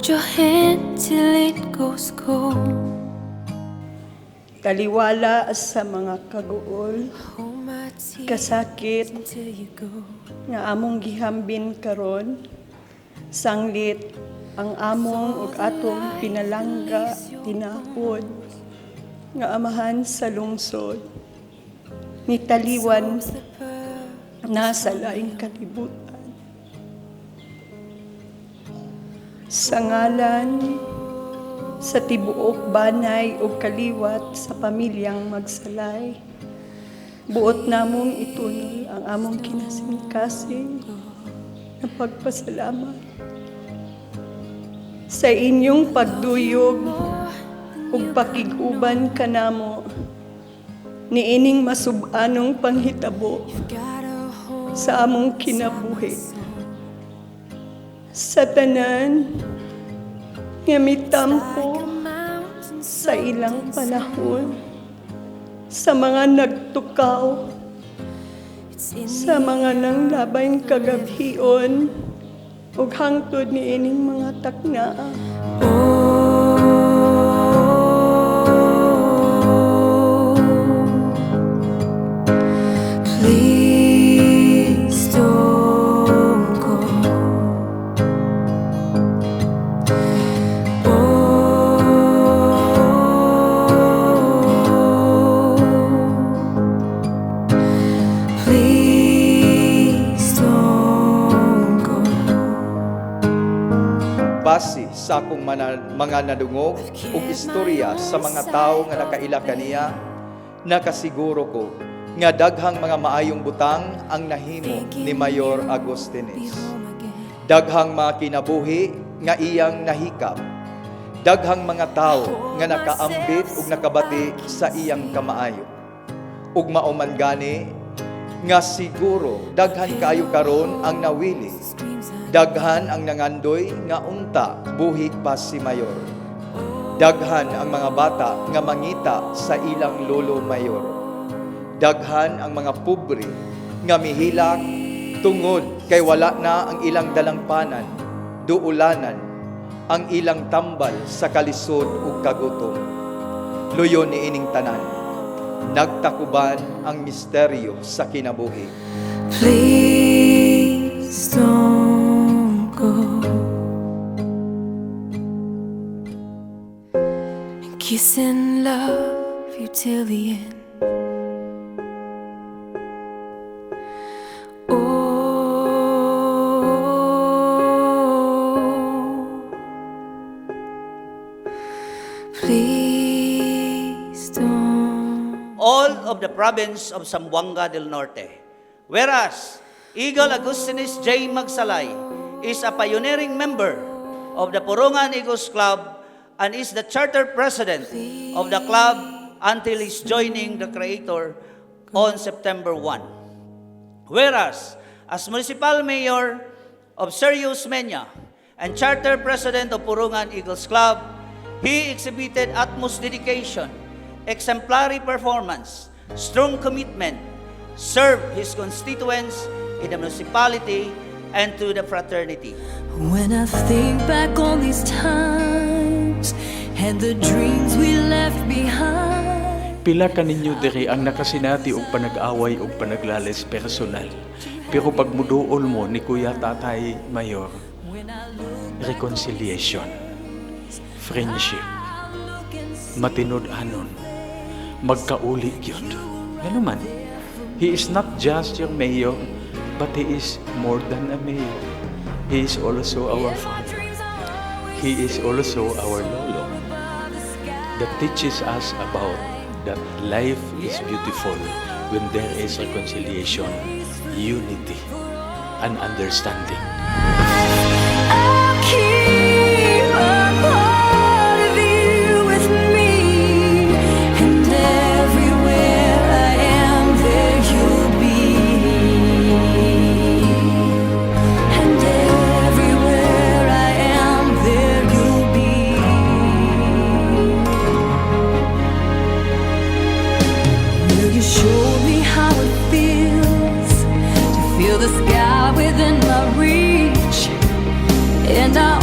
Hold your hand till it goes cold. Taliwala sa mga kaguol, Hold my tears kasakit until you go. nga among gihambin karon, sanglit ang among ug atong pinalangga tinapod nga amahan sa lungsod ni taliwan na sa laing kalibutan. Sa ngalan sa tibuok banay ug kaliwat sa pamilyang magsalay, buot namong itunol ang among kinasing-kasing na pagpasalamat sa inyong pagduyog ug pakiguban kanamo niining masub-anong panghitabo sa among kinabuhi. Sa tanan nga mitampo sa ilang panahon, sa mga nagtukaw, sa mga nanglabay kagabhion, ug hangtod ni ining mga taknaa. Please don't go. Please don't go. Base sa akong mga nadungog ug istorya sa mga tawo nga nakaila kaniya, nakasiguro ko nga daghang mga maayong butang ang nahimo ni Mayor Agustines. Daghang mga kinabuhi nga iyang nahikap. Daghang mga tawo nga nakaambit ug nakabati sa iyang kamaayo. Ug mauman gani nga siguro daghan kaayo karon ang nawili. Daghan ang nangandoy nga unta buhi pa si Mayor. Daghan ang mga bata nga mangita sa ilang lolo Mayor. Daghan ang mga pobre nga mihilak tungod kay wala na ang ilang dalangpanan, duulanan, ang ilang tambal sa kalisod ug kagutom. Luyon ni ining tanan, nagtakuban ang misteryo sa kinabuhi. Please don't go. And kiss and love you till the end. Please don't. All of the province of Zamboanga del Norte. Whereas Eagle Agustines J. Magsalay is a pioneering member of the Purungan Eagles Club and is the charter president of the club until his joining the Creator on September 1. Whereas as Municipal Mayor of Serious Menya and charter president of Purungan Eagles Club, he exhibited utmost dedication, exemplary performance, strong commitment, served his constituents in the municipality and to the fraternity. When I think back on these times and the dreams we left behind. Pila ka ninyo diri ang nakasinati og panag-away og panaglales personal. Pero pag muduol mo ni Kuya Tatay Mayor, reconciliation, friendship, matinod-anon, magkauli yun. Yan naman, he is not just your mayor, but he is more than a mayor. He is also our father. He is also our lolo that teaches us about that life is beautiful when there is reconciliation, unity, and understanding. I'll keep a part of you with me, and everywhere I am, there you'll be. And everywhere I am, there you'll be. Will you show me how it feels to feel the sky within my reach? And I